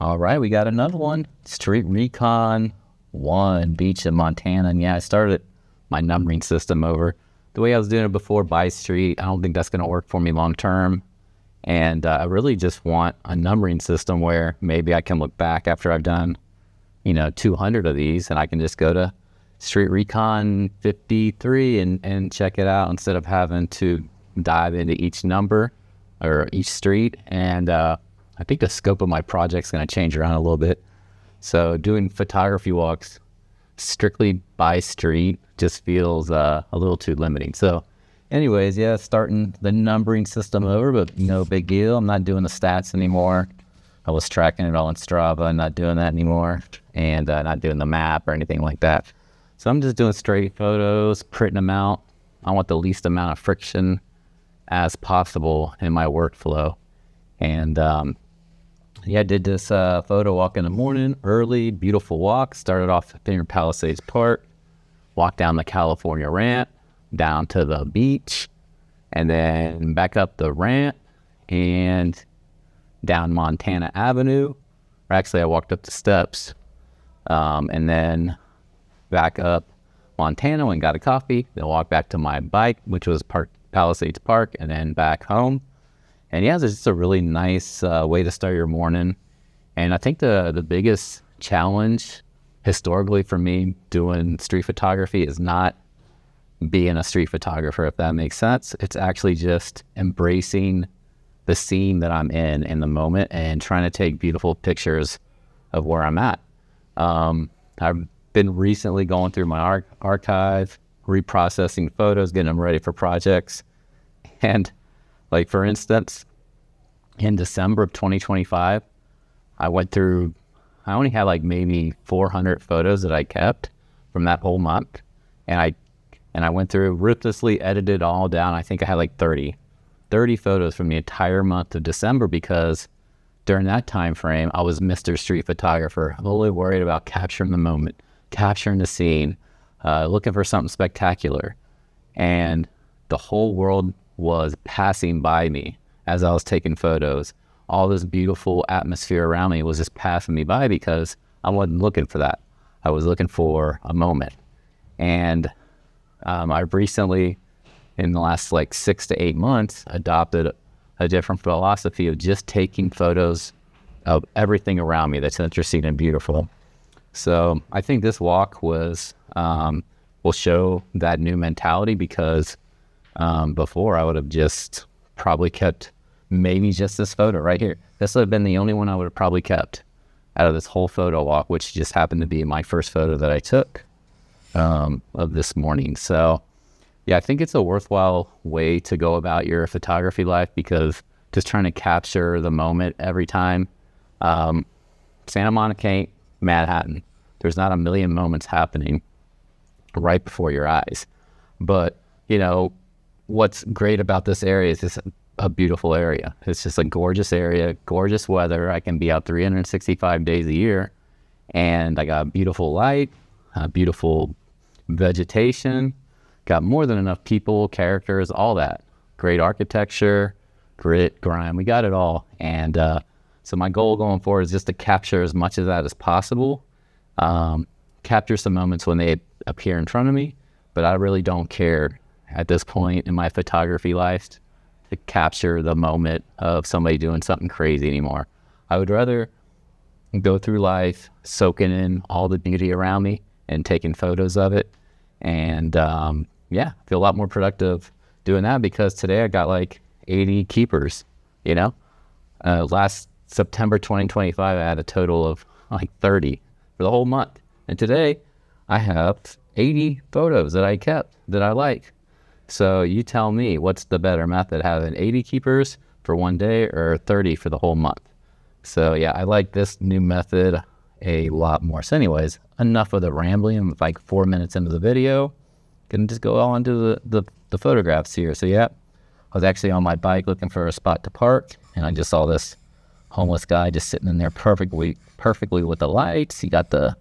All right, we got another one. Street Recon 1, beach in Montana. And yeah, I started my numbering system over. The way I was doing it before, by street, I don't think that's going to work for me long term. And I really just want a numbering system where maybe I can look back after I've done, 200 of these, and I can just go to Street Recon 53 and check it out instead of having to dive into each number or each street. And I think the scope of my project's going to change around a little bit. So doing photography walks strictly by street just feels a little too limiting. So anyways, yeah, starting the numbering system over, but no big deal. I'm not doing the stats anymore. I was tracking it all in Strava. I'm not doing that anymore, and not doing the map or anything like that. So I'm just doing straight photos, printing them out. I want the least amount of friction as possible in my workflow. And I did this photo walk in the morning, early, beautiful walk. Started off at Finger Palisades Park, walked down the California ramp, down to the beach, and then back up the ramp and down Montana Avenue. Or actually, I walked up the steps and then back up Montana and got a coffee. Then walked back to my bike, which was Palisades Park, and then back home. And yeah, it's just a really nice way to start your morning. And I think the biggest challenge historically for me doing street photography is not being a street photographer, if that makes sense. It's actually just embracing the scene that I'm in the moment and trying to take beautiful pictures of where I'm at. I've been recently going through my archive, reprocessing photos, getting them ready for projects. And like, for instance, in December of 2025, I only had like maybe 400 photos that I kept from that whole month. And I went through, ruthlessly edited all down. I think I had like 30 photos from the entire month of December, because during that time frame, I was Mr. Street Photographer. I'm only worried about capturing the moment, capturing the scene, looking for something spectacular. And the whole world was passing by me as I was taking photos. All this beautiful atmosphere around me was just passing me by because I wasn't looking for that. I was looking for a moment. And I've recently, in the last like 6 to 8 months, adopted a different philosophy of just taking photos of everything around me that's interesting and beautiful. So I think this walk will show that new mentality, because before I would have just probably kept maybe just this photo right here. This would have been the only one I would have probably kept out of this whole photo walk, which just happened to be my first photo that I took of this morning. So yeah, I think it's a worthwhile way to go about your photography life, because just trying to capture the moment every time. Santa Monica ain't Manhattan. There's not a million moments happening right before your eyes. But, what's great about this area is it's a beautiful area. It's just a gorgeous area, gorgeous weather. I can be out 365 days a year, and I got beautiful light, beautiful vegetation, got more than enough people, characters, all that. Great architecture, grit, grime, we got it all. And so my goal going forward is just to capture as much of that as possible. Capture some moments when they appear in front of me, but I really don't care at this point in my photography life to capture the moment of somebody doing something crazy anymore. I would rather go through life soaking in all the beauty around me and taking photos of it. And feel a lot more productive doing that, because today I got like 80 keepers, last September 2025, I had a total of like 30 for the whole month. And today I have 80 photos that I kept that I like. So you tell me, what's the better method, having 80 keepers for one day or 30 for the whole month? So yeah, I like this new method a lot more. So anyways, enough of the rambling. I'm like 4 minutes into the video. Gonna just go on to the photographs here. So yeah, I was actually on my bike looking for a spot to park, and I just saw this homeless guy just sitting in there perfectly with the lights. He got the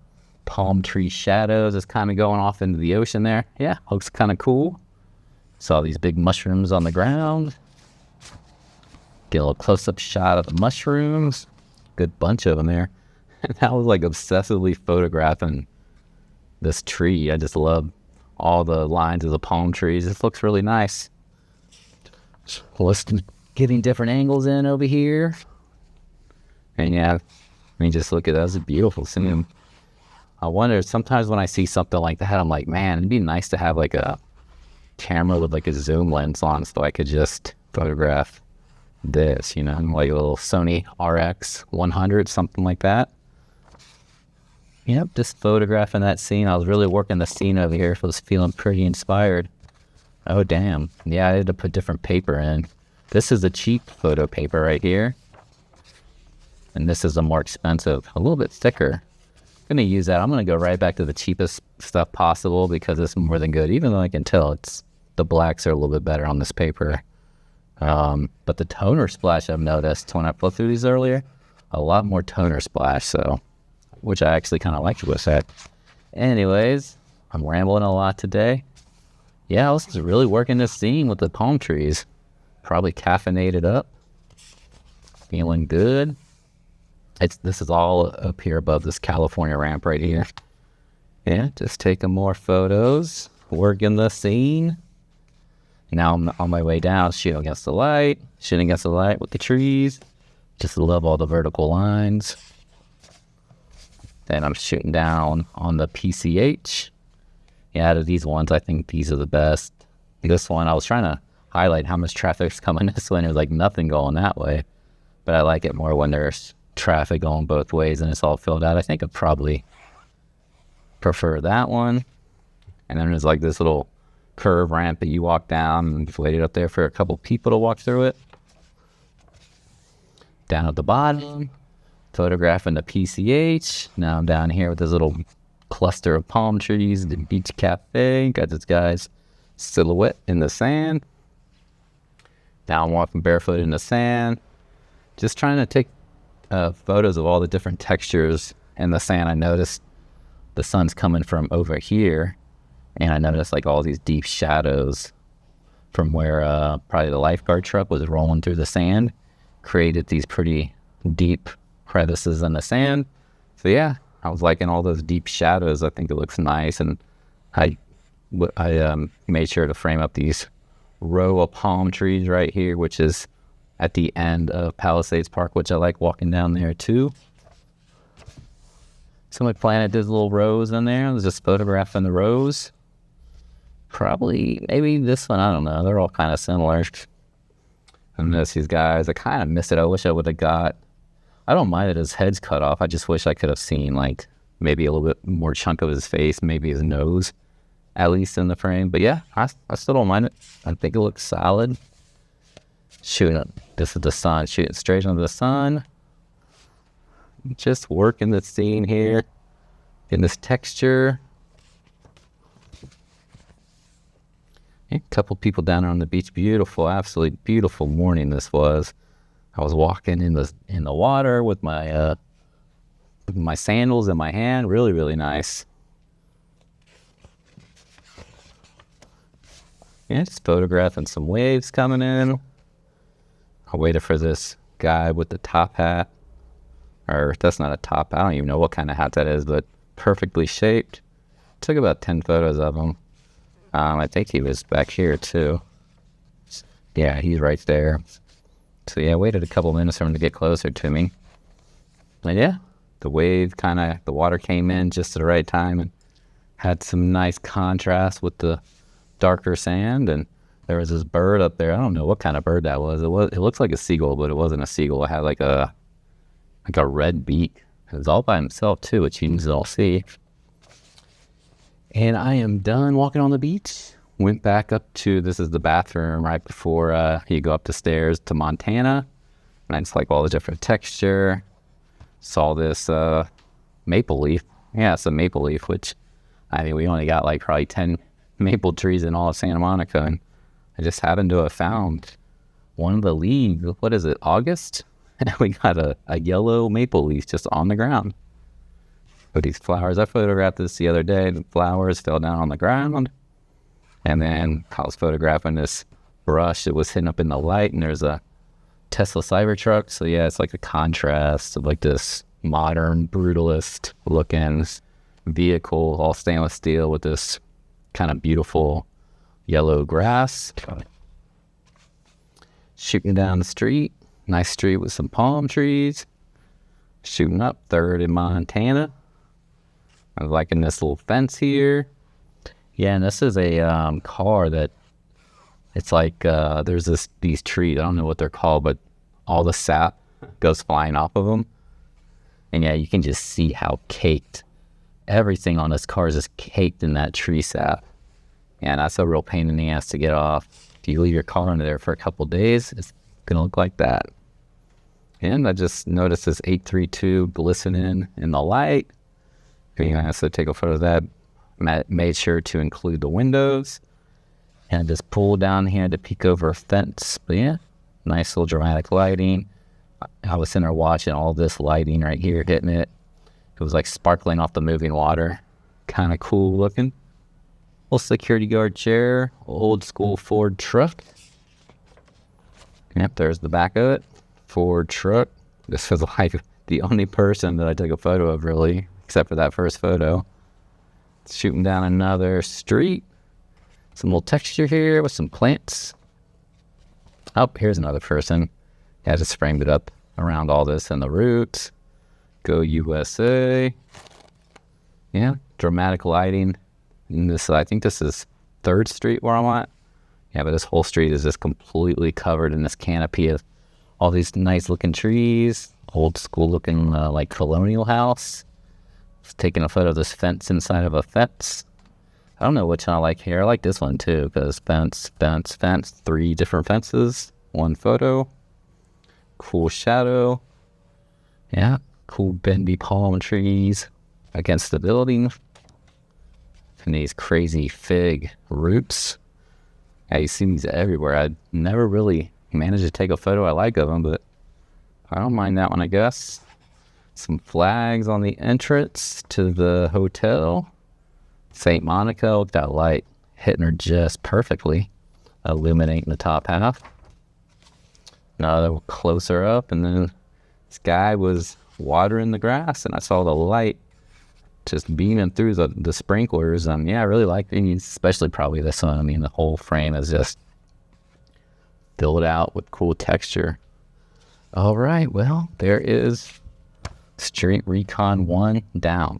palm tree shadows. It's kind of going off into the ocean there. Yeah, looks kind of cool. Saw these big mushrooms on the ground. Get a little close-up shot of the mushrooms. good bunch of them there. And I was like obsessively photographing this tree. I just love all the lines of the palm trees. This looks really nice. Let's getting different angles in over here. And yeah, I mean, just look at that. It's a beautiful scene. I wonder, sometimes when I see something like that, I'm like, man, it'd be nice to have like a camera with like a zoom lens on so I could just photograph this, you know, like a little Sony RX 100, something like that. Yep, just photographing that scene. I was really working the scene over here, so I was feeling pretty inspired. Oh, damn. Yeah, I had to put different paper in. This is a cheap photo paper right here. And this is a more expensive, a little bit thicker. I'm going to use that. I'm going to go right back to the cheapest stuff possible because it's more than good. Even though I can tell the blacks are a little bit better on this paper. But the toner splash I've noticed when I flipped through these earlier, a lot more toner splash, so which I actually kind of liked with that. Anyways, I'm rambling a lot today. Yeah, I was just really working this scene with the palm trees. Probably caffeinated up. Feeling good. This is all up here above this California ramp right here. Yeah, just taking more photos, working the scene. Now I'm on my way down, shooting against the light with the trees. Just love all the vertical lines. Then I'm shooting down on the PCH. Yeah, out of these ones, I think these are the best. This one, I was trying to highlight how much traffic's coming this way, and there's like nothing going that way. But I like it more when there's traffic going both ways and it's all filled out. I think I'd probably prefer that one. And then there's like this little curve ramp that you walk down, and you've waited up there for a couple people to walk through it. Down at the bottom, photographing the PCH. Now I'm down here with this little cluster of palm trees, the beach cafe. Got this guy's silhouette in the sand. Now I'm walking barefoot in the sand. Just trying to take photos of all the different textures in the sand. I noticed the sun's coming from over here, and I noticed like all these deep shadows from where probably the lifeguard truck was rolling through the sand, created these pretty deep crevices in the sand. So yeah, I was liking all those deep shadows. I think it looks nice, and I made sure to frame up these row of palm trees right here, which is at the end of Palisades Park, which I like walking down there too. Somebody planted these little rows in there. I was just photographing the rows. Probably, maybe this one, I don't know. They're all kind of similar. I miss these guys. I kind of miss it. I wish I would have got, I don't mind that his head's cut off. I just wish I could have seen like maybe a little bit more chunk of his face, maybe his nose, at least in the frame. But yeah, I still don't mind it. I think it looks solid. Shooting, this is the sun, shooting straight into the sun. Just working the scene here in this texture. A couple people down there on the beach. Beautiful, absolutely beautiful morning this was. I was walking in the water with my sandals in my hand. Really, really nice. Yeah, just photographing some waves coming in. I waited for this guy with the top hat. Or that's not a top. I don't even know what kind of hat that is, but perfectly shaped. Took about 10 photos of him. I think he was back here too. Yeah, he's right there. So yeah, I waited a couple minutes for him to get closer to me. And yeah, the water came in just at the right time and had some nice contrast with the darker sand. And there was this bird up there. I don't know what kind of bird that was. It looks like a seagull, but it wasn't a seagull. It had like a red beak. It was all by himself too, which you can all see. And I am done walking on the beach. Went back up to, this is the bathroom right before you go up the stairs to Montana. And I just like all the different texture. Saw this maple leaf. Yeah, it's a maple leaf, which, I mean, we only got like probably 10 maple trees in all of Santa Monica. And I just happened to have found one of the leaves. What is it, August? And we got a yellow maple leaf just on the ground. But these flowers, I photographed this the other day. The flowers fell down on the ground. And then I was photographing this brush that was hidden up in the light. And there's a Tesla Cybertruck. So yeah, it's like a contrast of like this modern brutalist looking vehicle, all stainless steel with this kind of beautiful yellow grass. Shooting down the street, nice street with some palm trees. Shooting up 3rd in Montana. I'm liking this little fence here. Yeah, and this is a car that it's like there's these trees. I don't know what they're called, but all the sap goes flying off of them. And yeah, you can just see how caked everything on this car is, just caked in that tree sap. And that's a real pain in the ass to get off. If you leave your car under there for a couple days, it's gonna look like that. And I just noticed this 832 glistening in the light. You can also take a photo of that. Made sure to include the windows. And just pull down here to peek over a fence. But yeah, nice little dramatic lighting. I was sitting there watching all this lighting right here, hitting it. It was like sparkling off the moving water. Kind of cool looking. Little security guard chair. Old school Ford truck. Yep, there's the back of it. Ford truck. This was like the only person that I took a photo of, really, except for that first photo. Shooting down another street. Some little texture here with some plants. Oh, here's another person. Yeah, I just framed it up around all this and the roots. Go USA. Yeah, dramatic lighting. And this, I think this is 3rd Street where I'm at. Yeah, but this whole street is just completely covered in this canopy of all these nice looking trees. Old school looking like colonial house. Just taking a photo of this fence inside of a fence. I don't know which one I like here. I like this one too, because fence, 3 different fences, 1 photo. Cool shadow. Yeah, cool bendy palm trees against the building. And these crazy fig roots. Yeah, you see these everywhere. I never really managed to take a photo I like of them, but I don't mind that one, I guess. Some flags on the entrance to the hotel. St. Monica, with that light hitting her just perfectly, illuminating the top half. Another closer up, and then this guy was watering the grass, and I saw the light just beaming through the sprinklers. Yeah, I really like it, especially probably this one. I mean, the whole frame is just filled out with cool texture. All right, well, there is Street Recon 1 down.